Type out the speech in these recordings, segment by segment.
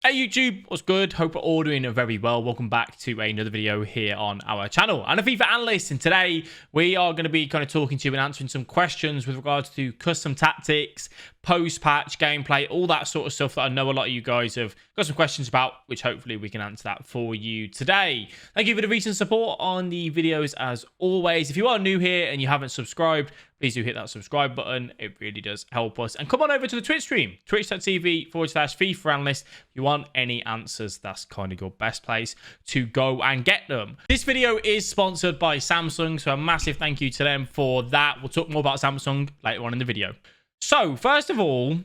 Hey YouTube, what's good? Hope we're all doing very well. Welcome back to another video here on our channel. I'm a FIFA Analyst, and today we are going to be kind of talking to you and answering some questions with regards to custom tactics, post-patch gameplay, all that sort of stuff that I know a lot of you guys have got some questions about, which hopefully we can answer that for you today. Thank you for the recent support on the videos as always. If you are new here and you haven't subscribed, please do hit that subscribe button. It really does help us. And come on over to the Twitch stream, twitch.tv/FIFA Analyst. If you want any answers, that's kind of your best place to go and get them. This video is sponsored by Samsung, so a massive thank you to them for that. We'll talk more about Samsung later on in the video. So first of all,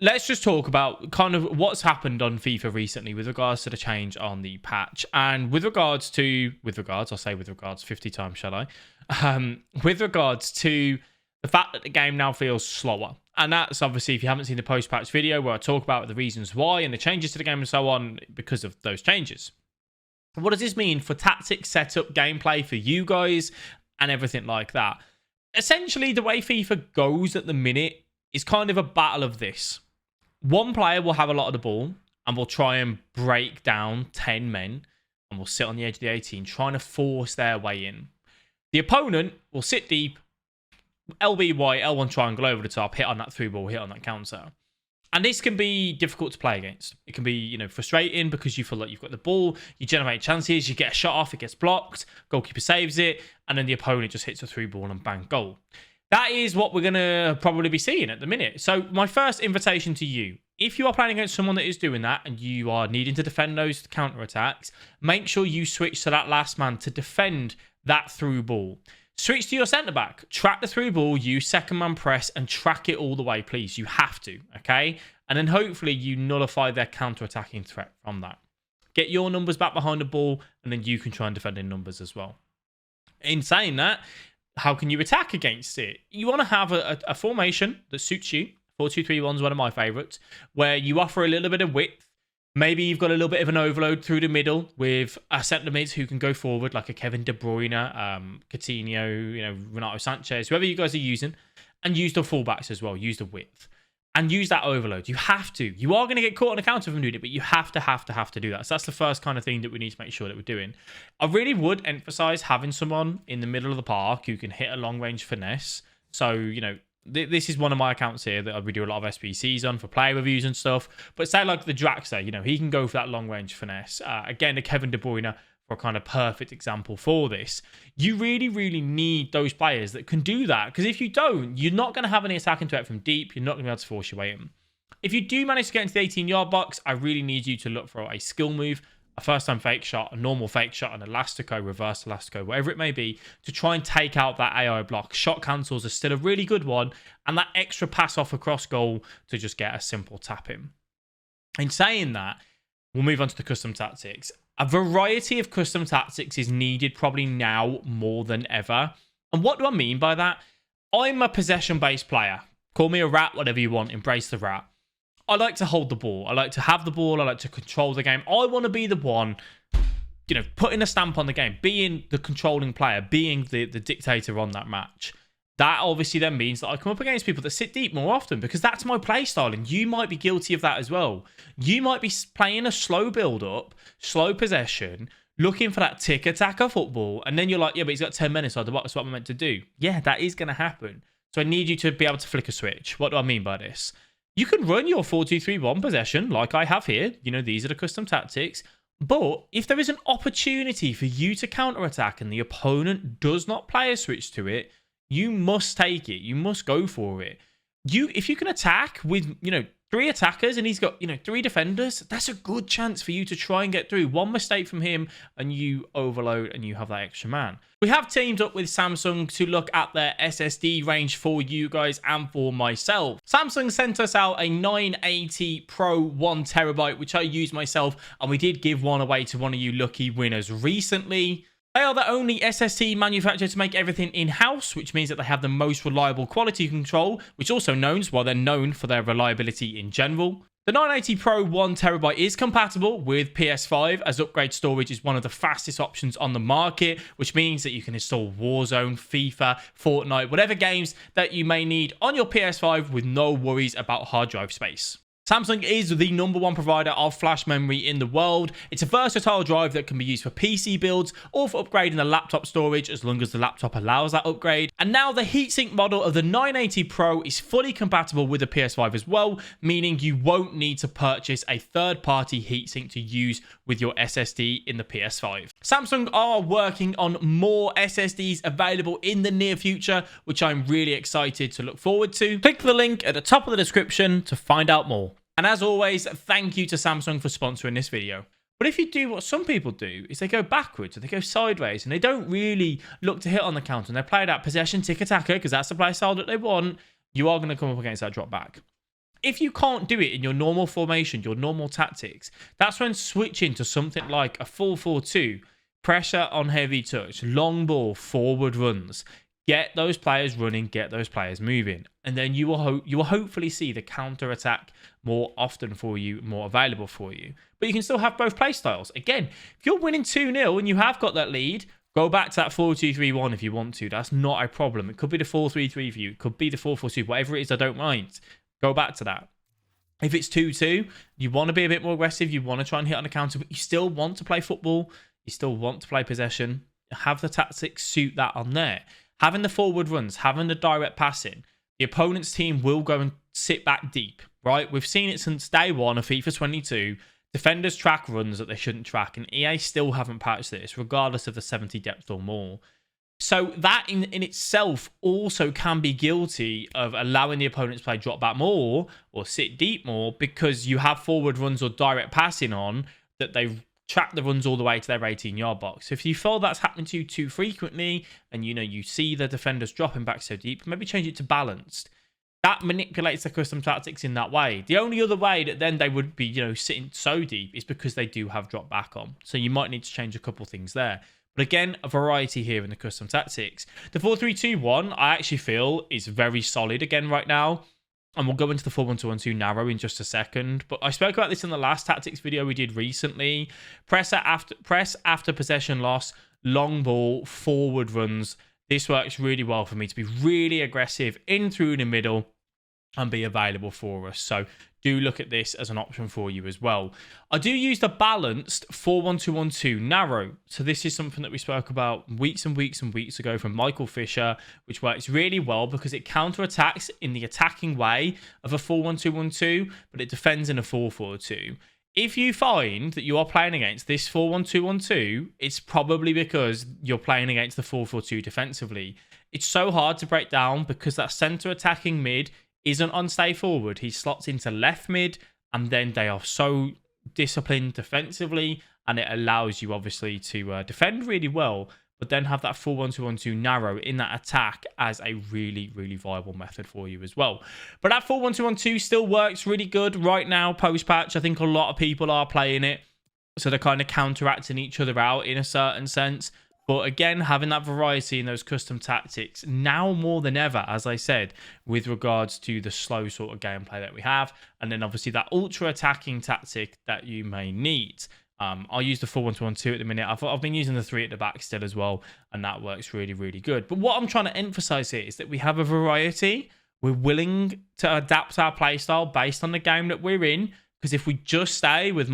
let's just talk about kind of what's happened on FIFA recently with regards to the change on the patch. And with regards 50 times, shall I? With regards to the fact that the game now feels slower. And that's obviously, if you haven't seen the post-patch video where I talk about the reasons why and the changes to the game and so on because of those changes. What does this mean for tactics, setup, gameplay for you guys and everything like that? Essentially, the way FIFA goes at the minute is kind of a battle of this. One player will have a lot of the ball and will try and break down 10 men and will sit on the edge of the 18 trying to force their way in. The opponent will sit deep, LBY, L1 triangle over the top, hit on that through ball, hit on that counter. And this can be difficult to play against. It can be, frustrating because you feel like you've got the ball, you generate chances, you get a shot off, it gets blocked, goalkeeper saves it, and then the opponent just hits a through ball and bang, goal. That is what we're going to probably be seeing at the minute. So my first invitation to you, if you are playing against someone that is doing that and you are needing to defend those counter-attacks, make sure you switch to that last man to defend that through ball. Switch to your centre-back. Track the through ball, use second man press, and track it all the way, please. You have to, okay? And then hopefully you nullify their counter-attacking threat from that. Get your numbers back behind the ball, and then you can try and defend in numbers as well. In saying that, how can you attack against it? You want to have a formation that suits you. 4-2-3-1 is one of my favourites, where you offer a little bit of width. Maybe you've got a little bit of an overload through the middle with a centre mids who can go forward, like a Kevin De Bruyne, Coutinho, Renato Sanchez, whoever you guys are using, and use the fullbacks as well. Use the width and use that overload. You have to. You are going to get caught on a counter from doing it, but you have to do that. So that's the first kind of thing that we need to make sure that we're doing. I really would emphasise having someone in the middle of the park who can hit a long range finesse. So, this is one of my accounts here that we do a lot of SBCs on for player reviews and stuff. But say like the Draxler, he can go for that long range finesse. Again, the Kevin De Bruyne for a kind of perfect example for this. You really, really need those players that can do that. Because if you don't, you're not going to have any attacking threat from deep. You're not going to be able to force your way in. If you do manage to get into the 18-yard box, I really need you to look for a skill move, a first-time fake shot, a normal fake shot, an elastico, reverse elastico, whatever it may be, to try and take out that AI block. Shot cancels are still a really good one, and that extra pass off across goal to just get a simple tap in. In saying that, we'll move on to the custom tactics. A variety of custom tactics is needed probably now more than ever. And what do I mean by that? I'm a possession-based player. Call me a rat, whatever you want. Embrace the rat. I like to hold the ball. I like to have the ball. I like to control the game. I want to be the one, putting a stamp on the game, being the controlling player, being the dictator on that match. That obviously then means that I come up against people that sit deep more often because that's my play style, and you might be guilty of that as well. You might be playing a slow build-up, slow possession, looking for that tick-attacker football, and then you're like, yeah, but he's got 10 minutes inside the box. That's what I'm meant to do. Yeah, that is going to happen. So I need you to be able to flick a switch. What do I mean by this? You can run your 4-2-3-1 possession like I have here. These are the custom tactics. But if there is an opportunity for you to counter-attack and the opponent does not play a switch to it, you must take it. You must go for it. If you can attack with, 3 attackers and he's got, 3 defenders, that's a good chance for you to try and get through. One mistake from him and you overload and you have that extra man. We have teamed up with Samsung to look at their SSD range for you guys and for myself. Samsung sent us out a 980 Pro 1TB, which I used myself, and we did give one away to one of you lucky winners recently. They are the only SSD manufacturer to make everything in-house, which means that they have the most reliable quality control, which also they're known for their reliability in general. The 980 Pro 1TB is compatible with PS5, as upgrade storage is one of the fastest options on the market, which means that you can install Warzone, FIFA, Fortnite, whatever games that you may need on your PS5 with no worries about hard drive space. Samsung is the #1 provider of flash memory in the world. It's a versatile drive that can be used for PC builds or for upgrading the laptop storage as long as the laptop allows that upgrade. And now the heatsink model of the 980 Pro is fully compatible with the PS5 as well, meaning you won't need to purchase a third-party heatsink to use with your SSD in the PS5. Samsung are working on more SSDs available in the near future, which I'm really excited to look forward to. Click the link at the top of the description to find out more. And as always, thank you to Samsung for sponsoring this video. But if you do what some people do, is they go backwards and they go sideways and they don't really look to hit on the counter and they play that possession tiki-taka because that's the play style that they want, you are going to come up against that drop back. If you can't do it in your normal formation, your normal tactics, that's when switching to something like a 4-4-2, pressure on heavy touch, long ball, forward runs, get those players running, get those players moving. And then you will hopefully see the counter attack more often for you, more available for you. But you can still have both play styles. Again, if you're winning 2-0 and you have got that lead, go back to that 4-2-3-1 if you want to. That's not a problem. It could be the 4-3-3 for you. It could be the 4-4-2. Whatever it is, I don't mind. Go back to that. If it's 2-2, you want to be a bit more aggressive. You want to try and hit on the counter, but you still want to play football. You still want to play possession. Have the tactics suit that on there. Having the forward runs, having the direct passing, the opponent's team will go and sit back deep, right? We've seen it since day one of FIFA 22. Defenders track runs that they shouldn't track, and EA still haven't patched this, regardless of the 70 depth or more. So that in itself also can be guilty of allowing the opponent's play drop back more or sit deep more because you have forward runs or direct passing on that they track the runs all the way to their 18-yard box. So if you feel that's happening to you too frequently and you see the defenders dropping back so deep, maybe change it to balanced. That manipulates the custom tactics in that way. The only other way that then they would be, sitting so deep is because they do have drop back on. So you might need to change a couple things there. But again, a variety here in the custom tactics. The 4-3-2-1, I actually feel is very solid again right now. And we'll go into the 4-1-2-1-2 narrow in just a second. But I spoke about this in the last tactics video we did recently. Press after possession loss, long ball, forward runs. This works really well for me to be really aggressive in through the middle and be available for us. So do look at this as an option for you as well. I do use the balanced 4-1-2-1-2 narrow. So this is something that we spoke about weeks and weeks and weeks ago from Michael Fisher, which works really well because it counterattacks in the attacking way of a 4-1-2-1-2, but it defends in a 4-4-2. If you find that you are playing against this 4-1-2-1-2, it's probably because you're playing against the 4-4-2 defensively. It's so hard to break down because that centre attacking mid isn't on stay forward. He slots into left mid, and then they are so disciplined defensively, and it allows you obviously to defend really well, but then have that 4-1-2-1-2 narrow in that attack as a really, really viable method for you as well. But that 4-1-2-1-2 still works really good right now, post-patch. I think a lot of people are playing it, so they're kind of counteracting each other out in a certain sense. But again, having that variety in those custom tactics now more than ever, as I said, with regards to the slow sort of gameplay that we have. And then obviously that ultra attacking tactic that you may need. I'll use the 4-1-2-1-2 at the minute. I've been using the 3 at the back still as well. And that works really, really good. But what I'm trying to emphasize here is that we have a variety. We're willing to adapt our playstyle based on the game that we're in. Because if we just stay with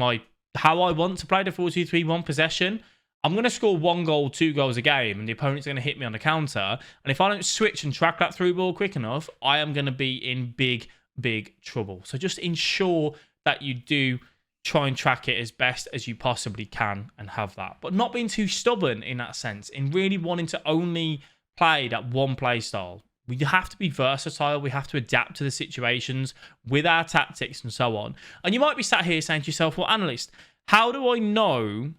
how I want to play the 4-2-3-1 possession, I'm going to score 1 goal, 2 goals a game, and the opponent's going to hit me on the counter. And if I don't switch and track that through ball quick enough, I am going to be in big, big trouble. So just ensure that you do try and track it as best as you possibly can and have that. But not being too stubborn in that sense, in really wanting to only play that one play style. We have to be versatile. We have to adapt to the situations with our tactics and so on. And you might be sat here saying to yourself, well, analyst, how do I know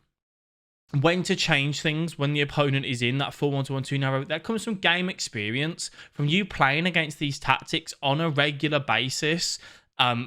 when to change things when the opponent is in that 4-1-2-1-2 narrow? That comes from game experience, from you playing against these tactics on a regular basis,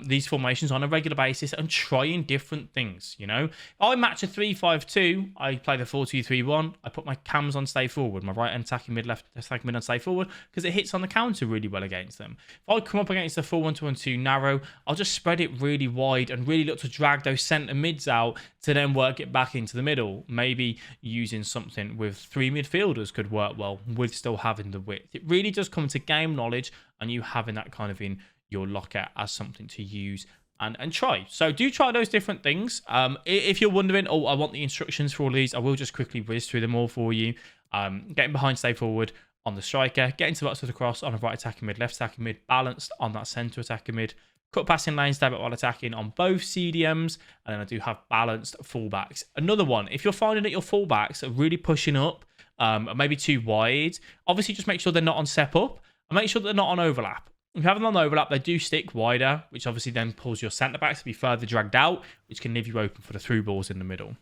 these formations on a regular basis, and trying different things. If I match a 3-5-2, I play the 4-2-3-1, I put my cams on stay forward, my right hand attacking mid, left attacking mid on stay forward, because it hits on the counter really well against them. If I come up against the 4-1-2-1-2 narrow, I'll just spread it really wide and really look to drag those centre mids out to then work it back into the middle. Maybe using something with 3 midfielders could work well with still having the width. It really does come to game knowledge and you having that kind of in your locker as something to use and try. So do try those different things. If you're wondering, oh, I want the instructions for all these, I will just quickly whiz through them all for you. Getting behind, stay forward on the striker, getting to the box with the cross on a right attacking mid, left attacking mid, balanced on that centre attacking mid, cut passing lanes, stab it while attacking on both CDMs, and then I do have balanced fullbacks. Another one, if you're finding that your fullbacks are really pushing up, or maybe too wide, obviously just make sure they're not on step up, and make sure that they're not on overlap. If you have them on overlap, they do stick wider, which obviously then pulls your centre backs to be further dragged out, which can leave you open for the through balls in the middle.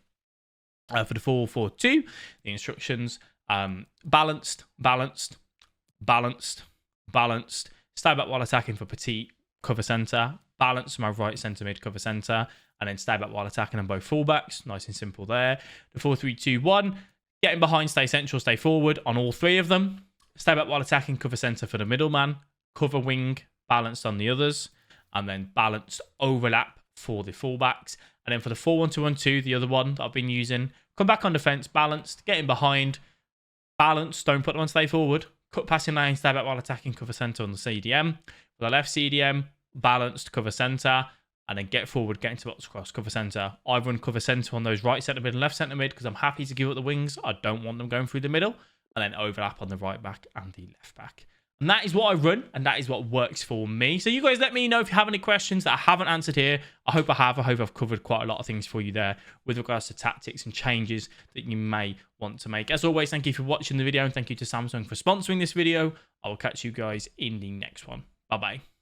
For the 4-4-2, the instructions, balanced, balanced, balanced, balanced, stay back while attacking for Petit, cover centre, balance my right centre mid, cover centre, and then stay back while attacking on both fullbacks. Nice and simple there. The 4-3-2-1, getting behind, stay central, stay forward on all three of them. Stay back while attacking, cover centre for the middleman, cover wing, balanced on the others, and then balanced overlap for the fullbacks. And then for the 4-1-2-1-2, the other one that I've been using, come back on defence, balanced, getting behind, balanced, don't put them on stay forward, cut passing lane, stay back while attacking, cover centre on the CDM. For the left CDM, balanced, cover centre, and then get forward, get into box cross, cover centre. I run cover centre on those right centre mid and left centre mid because I'm happy to give up the wings. I don't want them going through the middle. And then overlap on the right back and the left back. And that is what I run, and that is what works for me. So you guys let me know if you have any questions that I haven't answered here. I hope I have. I hope I've covered quite a lot of things for you there with regards to tactics and changes that you may want to make. As always, thank you for watching the video, and thank you to Samsung for sponsoring this video. I will catch you guys in the next one. Bye-bye.